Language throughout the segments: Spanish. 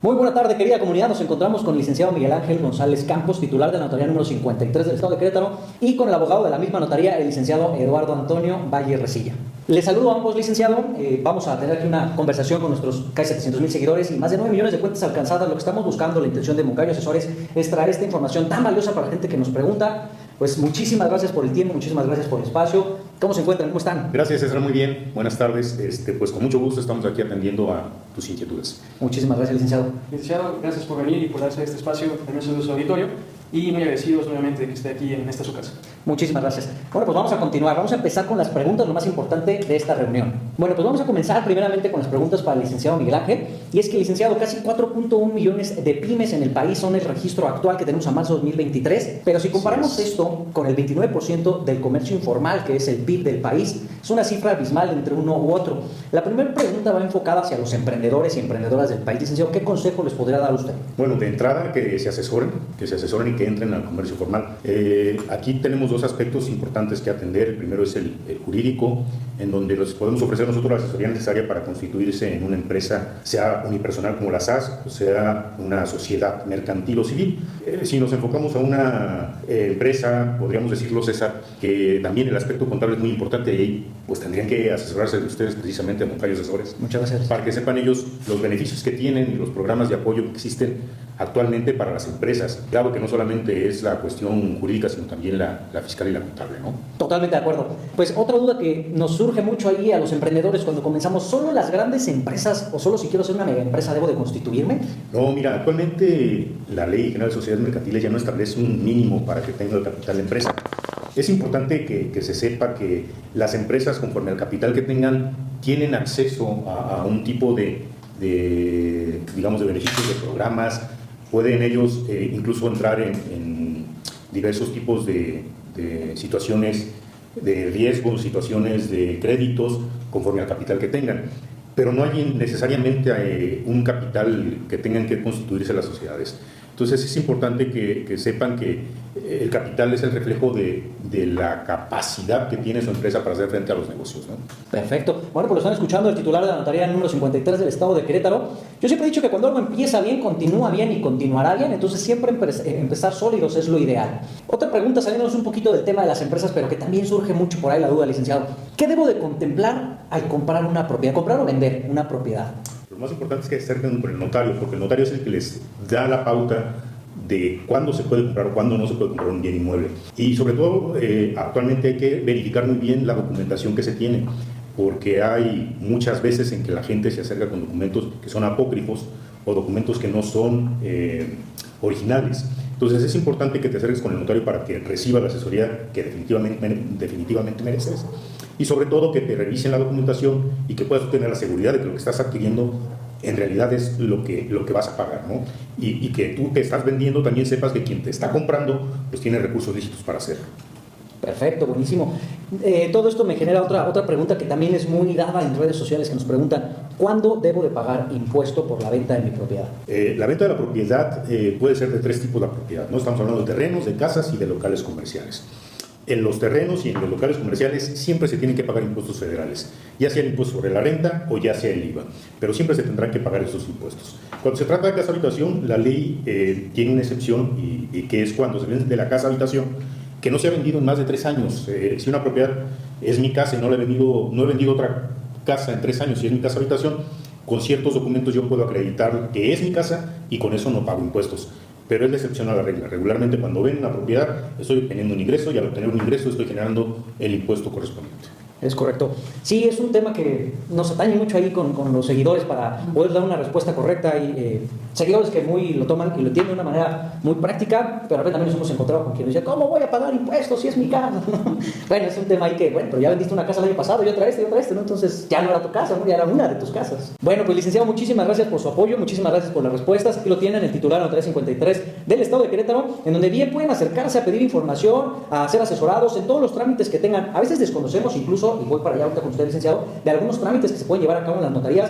Muy buena tarde, querida comunidad. Nos encontramos con el licenciado Miguel Ángel González Campos, titular de la notaría número 53 del Estado de Querétaro, y con el abogado de la misma notaría, el licenciado Eduardo Antonio Valle Resilla. Les saludo a ambos, licenciado. Vamos a tener aquí una conversación con nuestros casi 700,000 seguidores y más de 9 millones de cuentas alcanzadas. Lo que estamos buscando, la intención de Moncayo Asesores, es traer esta información tan valiosa para la gente que nos pregunta. Pues muchísimas gracias por el tiempo, muchísimas gracias por el espacio. ¿Cómo se encuentran? ¿Cómo están? Gracias, César, muy bien. Buenas tardes. Pues con mucho gusto estamos aquí atendiendo a tus inquietudes. Muchísimas gracias, licenciado. Licenciado, gracias por venir y por darse este espacio en nuestro de su auditorio y muy agradecidos nuevamente de que esté aquí en esta su casa. Muchísimas gracias. Bueno, pues vamos a continuar. Vamos a empezar con las preguntas, lo más importante de esta reunión. Bueno, pues vamos a comenzar primeramente con las preguntas para el licenciado Miguel Ángel. Y es que, licenciado, casi 4.1 millones de pymes en el país son el registro actual que tenemos a marzo de 2023. Pero si comparamos esto con el 29% del comercio informal, que es el PIB del país, es una cifra abismal entre uno u otro. La primera pregunta va enfocada hacia los emprendedores y emprendedoras del país. Licenciado, ¿qué consejo les podría dar a usted? Bueno, de entrada, que se asesoren y que entren al comercio formal. Aquí tenemos dos aspectos importantes que atender. El primero es el jurídico, en donde les podemos ofrecer nosotros la asesoría necesaria para constituirse en una empresa, sea unipersonal como la SAS, o sea una sociedad mercantil o civil. Si nos enfocamos a una empresa, podríamos decirlo, César, que también el aspecto contable es muy importante y ahí pues tendrían que asesorarse de ustedes precisamente a Moncayo Asesores. Muchas gracias. Para que sepan ellos los beneficios que tienen y los programas de apoyo que existen actualmente para las empresas. Claro que no solamente es la cuestión jurídica, sino también la fiscal y la contable, ¿no? Totalmente de acuerdo. Pues otra duda que nos surge mucho ahí a los emprendedores cuando comenzamos, ¿solo las grandes empresas o solo si quiero ser una mega empresa debo de constituirme? No, mira, actualmente la Ley General de Sociedades Mercantiles ya no establece un mínimo para que tenga el capital de empresa. Es importante que se sepa que las empresas, conforme al capital que tengan, tienen acceso a un tipo digamos, de beneficios de programas. Pueden ellos incluso entrar en diversos tipos de situaciones de riesgo, situaciones de créditos, conforme al capital que tengan. Pero no hay necesariamente un capital que tengan que constituirse las sociedades. Entonces es importante que sepan que el capital es el reflejo de la capacidad que tiene su empresa para hacer frente a los negocios, ¿no? Perfecto. Bueno, pues lo están escuchando el titular de la notaría número 53 del Estado de Querétaro. Yo siempre he dicho que cuando algo empieza bien, continúa bien y continuará bien. Entonces siempre empezar sólidos es lo ideal. Otra pregunta, saliéndonos un poquito del tema de las empresas, pero que también surge mucho por ahí la duda, licenciado. ¿Qué debo de contemplar al comprar una propiedad? ¿Comprar o vender una propiedad? Lo más importante es que se acerquen con el notario, porque el notario es el que les da la pauta de cuándo se puede comprar o cuándo no se puede comprar un bien inmueble. Y sobre todo, actualmente hay que verificar muy bien la documentación que se tiene, porque hay muchas veces en que la gente se acerca con documentos que son apócrifos o documentos que no son originales. Entonces es importante que te acerques con el notario para que reciba la asesoría que definitivamente mereces. Y sobre todo que te revisen la documentación y que puedas tener la seguridad de que lo que estás adquiriendo en realidad es lo que vas a pagar, ¿no? Y que tú que estás vendiendo también sepas que quien te está comprando pues tiene recursos lícitos para hacerlo. Perfecto, buenísimo. Todo esto me genera otra pregunta que también es muy dada en redes sociales, que nos preguntan: ¿cuándo debo de pagar impuesto por la venta de mi propiedad? La venta de la propiedad puede ser de tres tipos de propiedad, ¿no? Estamos hablando de terrenos, de casas y de locales comerciales. En los terrenos y en los locales comerciales siempre se tienen que pagar impuestos federales, ya sea el impuesto sobre la renta o ya sea el IVA, pero siempre se tendrán que pagar esos impuestos. Cuando se trata de casa habitación, la ley tiene una excepción y que es cuando se vende la casa habitación que no se ha vendido en más de 3 años. Si una propiedad es mi casa y no he vendido otra casa en 3 años y es mi casa habitación, con ciertos documentos yo puedo acreditar que es mi casa y con eso no pago impuestos. Pero es la excepción a la regla. Regularmente cuando ven una propiedad estoy obteniendo un ingreso y al obtener un ingreso estoy generando el impuesto correspondiente. Es correcto. Sí, es un tema que nos atañe mucho ahí con los seguidores para poder dar una respuesta correcta. Y seguidores que lo toman y lo entienden de una manera muy práctica, pero a veces también nos hemos encontrado con quienes dicen: ¿cómo voy a pagar impuestos si es mi casa? Bueno, es un tema ahí que, pero ya vendiste una casa el año pasado y otra este, ¿no? Entonces ya no era tu casa, ¿no? Ya era una de tus casas. Bueno, pues licenciado, muchísimas gracias por su apoyo, muchísimas gracias por las respuestas. Aquí lo tienen, el titular 353 del Estado de Querétaro, en donde bien pueden acercarse a pedir información, a ser asesorados en todos los trámites que tengan. A veces desconocemos incluso, y voy para allá ahorita con usted, licenciado, de algunos trámites que se pueden llevar a cabo en las notarías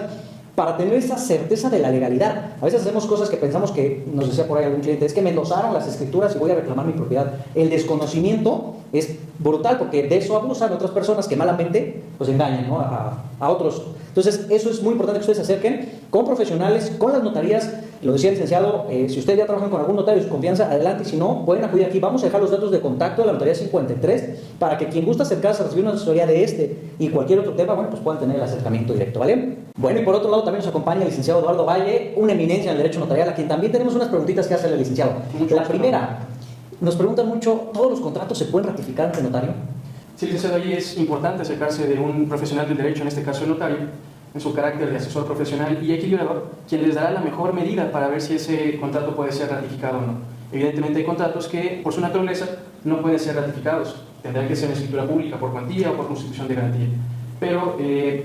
para tener esa certeza de la legalidad. A veces hacemos cosas que pensamos que, nos decía por ahí algún cliente, es que me endosaron las escrituras y voy a reclamar mi propiedad. El desconocimiento es brutal, porque de eso abusan otras personas que malamente pues engañan, ¿no? a otros Entonces, eso es muy importante que ustedes se acerquen con profesionales, con las notarías. Lo decía el licenciado, si ustedes ya trabajan con algún notario de su confianza, adelante, y si no, pueden acudir aquí. Vamos a dejar los datos de contacto de la notaría 53 para que quien gusta acercarse a recibir una asesoría de este y cualquier otro tema, bueno, pues puedan tener el acercamiento directo, ¿vale? Bueno, y por otro lado también nos acompaña el licenciado Eduardo Valle, una eminencia en el derecho notarial, a quien también tenemos unas preguntitas que hacerle al licenciado. La primera, nos preguntan mucho, ¿todos los contratos se pueden ratificar ante notario? Sí, licenciado, ahí es importante acercarse de un profesional del derecho, en este caso el notario, en su carácter de asesor profesional y equilibrador, quien les dará la mejor medida para ver si ese contrato puede ser ratificado o no. Evidentemente hay contratos que, por su naturaleza, no pueden ser ratificados. Tendrán que ser en escritura pública, por cuantía o por constitución de garantía. Pero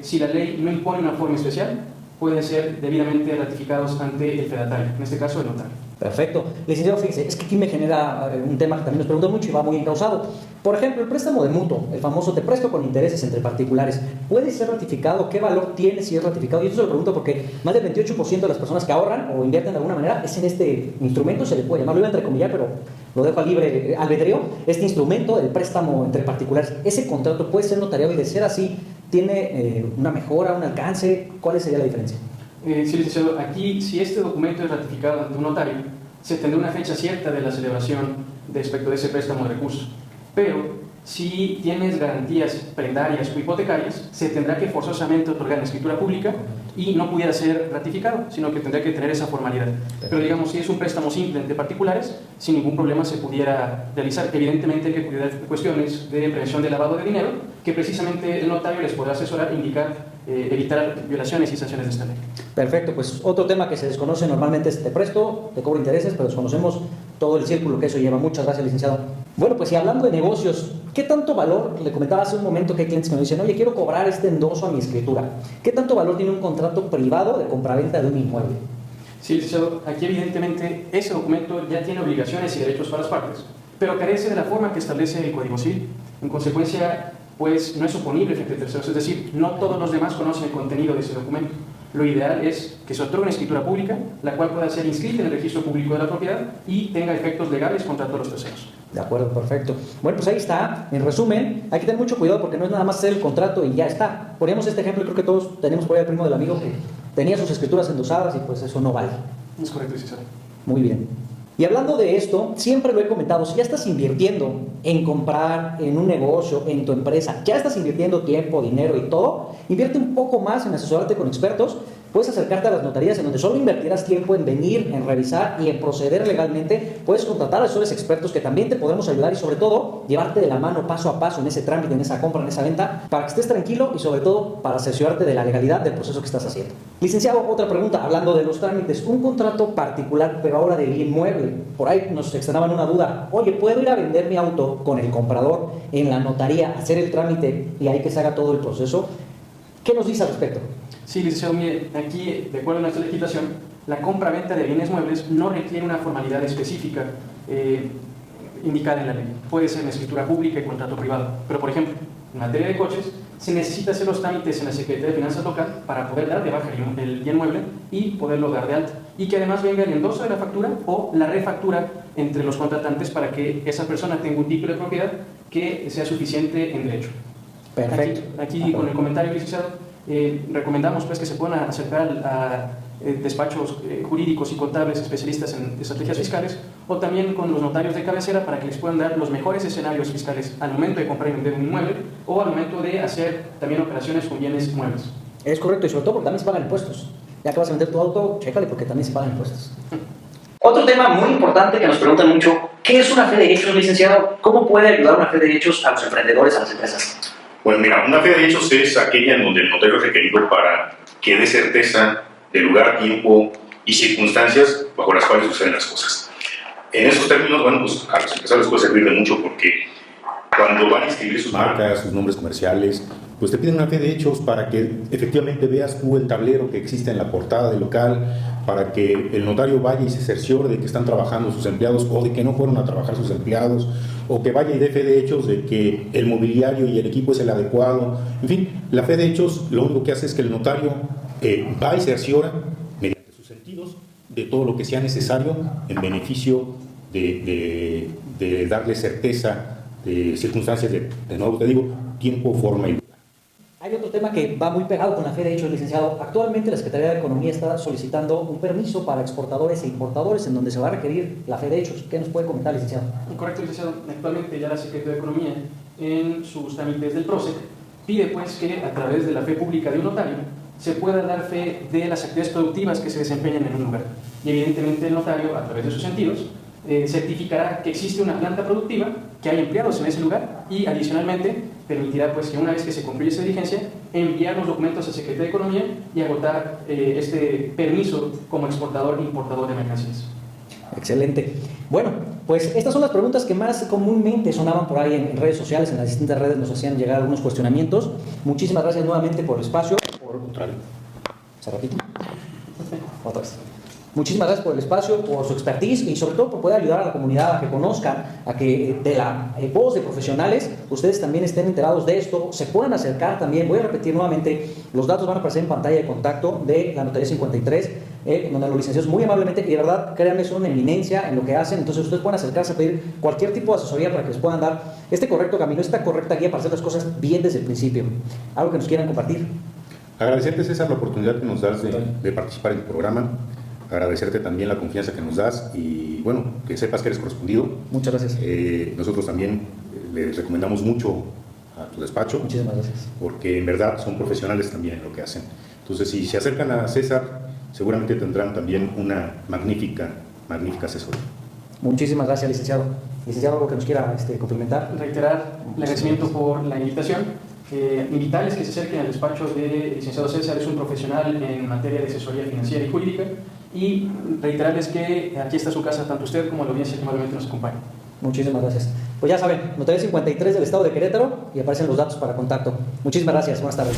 si la ley no impone una forma especial, pueden ser debidamente ratificados ante el fedatario, en este caso el notario. Perfecto. Licenciado, fíjese, es que aquí me genera un tema que también nos preguntan mucho y va muy encausado. Por ejemplo, el préstamo de mutuo, el famoso te presto con intereses entre particulares, ¿puede ser ratificado? ¿Qué valor tiene si es ratificado? Y esto se lo pregunto porque más del 28% de las personas que ahorran o invierten de alguna manera es en este instrumento, se le puede llamar, lo iba a entrecomillar, pero lo dejo a libre albedrío, este instrumento, el préstamo entre particulares. ¿Ese contrato puede ser notariado y de ser así, tiene una mejora, un alcance? ¿Cuál sería la diferencia? Sí, licenciado, aquí si este documento es ratificado ante un notario, se tendrá una fecha cierta de la celebración respecto de ese préstamo de recursos. Pero si tienes garantías prendarias o hipotecarias, se tendrá que forzosamente otorgar en escritura pública y no pudiera ser ratificado, sino que tendría que tener esa formalidad. Pero digamos, si es un préstamo simple entre particulares, sin ningún problema se pudiera realizar. Evidentemente hay que cuidar cuestiones de prevención de lavado de dinero, que precisamente el notario les podrá asesorar e indicar evitar violaciones y sanciones de esta ley. Perfecto, pues otro tema que se desconoce normalmente es te presto, te cobro intereses, pero desconocemos todo el círculo que eso lleva. Muchas gracias, licenciado. Bueno, pues y hablando de negocios, ¿qué tanto valor? Le comentaba hace un momento que hay clientes que me dicen, oye, quiero cobrar este endoso a mi escritura. ¿Qué tanto valor tiene un contrato privado de compraventa de un inmueble? Sí, licenciado, aquí evidentemente ese documento ya tiene obligaciones y derechos para las partes, pero carece de la forma que establece el Código Civil. En consecuencia, pues no es oponible frente a terceros, es decir, no todos los demás conocen el contenido de ese documento. Lo ideal es que se otorgue una escritura pública, la cual pueda ser inscrita en el registro público de la propiedad y tenga efectos legales contra todos los terceros. De acuerdo, perfecto. Bueno, pues ahí está. En resumen, hay que tener mucho cuidado porque no es nada más hacer el contrato y ya está. Poníamos este ejemplo y creo que todos tenemos por ahí al primo del amigo que tenía sus escrituras endosadas y pues eso no vale. Es correcto, licenciado. Muy bien. Y hablando de esto, siempre lo he comentado, si ya estás invirtiendo en comprar, en un negocio, en tu empresa, ya estás invirtiendo tiempo, dinero y todo, invierte un poco más en asesorarte con expertos. Puedes acercarte a las notarías en donde solo invertirás tiempo en venir, en revisar y en proceder legalmente. Puedes contratar a asesores expertos que también te podemos ayudar y sobre todo llevarte de la mano paso a paso en ese trámite, en esa compra, en esa venta, para que estés tranquilo y sobre todo para cerciorarte de la legalidad del proceso que estás haciendo. Licenciado, otra pregunta, hablando de los trámites, un contrato particular, pero ahora de bien mueble. Por ahí nos externaban una duda, oye, ¿puedo ir a vender mi auto con el comprador en la notaría, hacer el trámite y ahí que se haga todo el proceso? ¿Qué nos dice al respecto? Sí, licenciado, mire, aquí, de acuerdo a nuestra legislación, la compra-venta de bienes muebles no requiere una formalidad específica indicada en la ley. Puede ser en escritura pública y contrato privado. Pero, por ejemplo, en materia de coches, se necesita hacer los trámites en la Secretaría de Finanzas Local para poder dar de baja el bien mueble y poderlo dar de alta. Y que además venga el endoso de la factura o la refactura entre los contratantes para que esa persona tenga un título de propiedad que sea suficiente en derecho. Perfecto. Aquí con el comentario, licenciado, recomendamos pues que se puedan acercar a despachos jurídicos y contables especialistas en estrategias fiscales o también con los notarios de cabecera para que les puedan dar los mejores escenarios fiscales al momento de comprar y vender un inmueble o al momento de hacer también operaciones con bienes muebles. Es correcto y sobre todo porque también se pagan impuestos. Ya que vas a vender tu auto, chécale porque también se pagan impuestos. Otro tema muy importante que nos preguntan mucho, ¿qué es una fe de hechos, licenciado? ¿Cómo puede ayudar una fe de hechos a los emprendedores, a las empresas? Bueno, mira, una fe de hechos es aquella en donde el notario es requerido para que dé certeza de lugar, tiempo y circunstancias bajo las cuales suceden las cosas. En esos términos, bueno, pues a los empresarios puede servir de mucho porque cuando van a inscribir sus marcas, sus nombres comerciales, pues te piden una fe de hechos para que efectivamente veas tú el tablero que existe en la portada del local, para que el notario vaya y se cerciore de que están trabajando sus empleados o de que no fueron a trabajar sus empleados, o que vaya y dé fe de hechos de que el mobiliario y el equipo es el adecuado. En fin, la fe de hechos lo único que hace es que el notario va y cerciora mediante sus sentidos de todo lo que sea necesario en beneficio de darle certeza de circunstancias de nuevo te digo, tiempo, forma y lugar. Hay otro tema que va muy pegado con la fe de hechos, licenciado. Actualmente la Secretaría de Economía está solicitando un permiso para exportadores e importadores en donde se va a requerir la fe de hechos. ¿Qué nos puede comentar, licenciado? Correcto, licenciado. Actualmente ya la Secretaría de Economía, en sus trámites del PROSEC, pide pues que a través de la fe pública de un notario se pueda dar fe de las actividades productivas que se desempeñan en un lugar. Y evidentemente el notario, a través de sus sentidos, certificará que existe una planta productiva, que hay empleados en ese lugar y adicionalmente permitirá pues que una vez que se concluya esa diligencia enviar los documentos a Secretaría de Economía y agotar este permiso como exportador e importador de mercancías. Excelente. Bueno, pues estas son las preguntas que más comúnmente sonaban por ahí en redes sociales, en las distintas redes nos hacían llegar algunos cuestionamientos. Muchísimas gracias nuevamente por el espacio. ¿Se repite? Otra vez. Muchísimas gracias por el espacio, por su expertise y sobre todo por poder ayudar a la comunidad a que conozcan, a que de la voz de profesionales ustedes también estén enterados de esto, se puedan acercar también. Voy a repetir nuevamente, los datos van a aparecer en pantalla de contacto de la Notaría 53, donde los licenciados muy amablemente, y de verdad, créanme, son una eminencia en lo que hacen, entonces ustedes pueden acercarse a pedir cualquier tipo de asesoría para que les puedan dar este correcto camino, esta correcta guía para hacer las cosas bien desde el principio. ¿Algo que nos quieran compartir? Agradecerte, César, la oportunidad que nos das de participar en el programa. Agradecerte también la confianza que nos das y, bueno, que sepas que eres correspondido. Muchas gracias. Nosotros también les recomendamos mucho a tu despacho. Muchísimas gracias. Porque en verdad son profesionales también en lo que hacen. Entonces, si se acercan a César, seguramente tendrán también una magnífica asesoría. Muchísimas gracias, licenciado. Licenciado, ¿algo que nos quiera complementar? Reiterar el agradecimiento por la invitación. Invitarles que se acerquen al despacho de licenciado César, es un profesional en materia de asesoría financiera y jurídica, y reiterarles que aquí está su casa, tanto usted como la audiencia que amablemente nos acompaña. Muchísimas gracias. Pues ya saben, Notaría 53 del Estado de Querétaro y aparecen los datos para contacto. Muchísimas gracias, buenas tardes.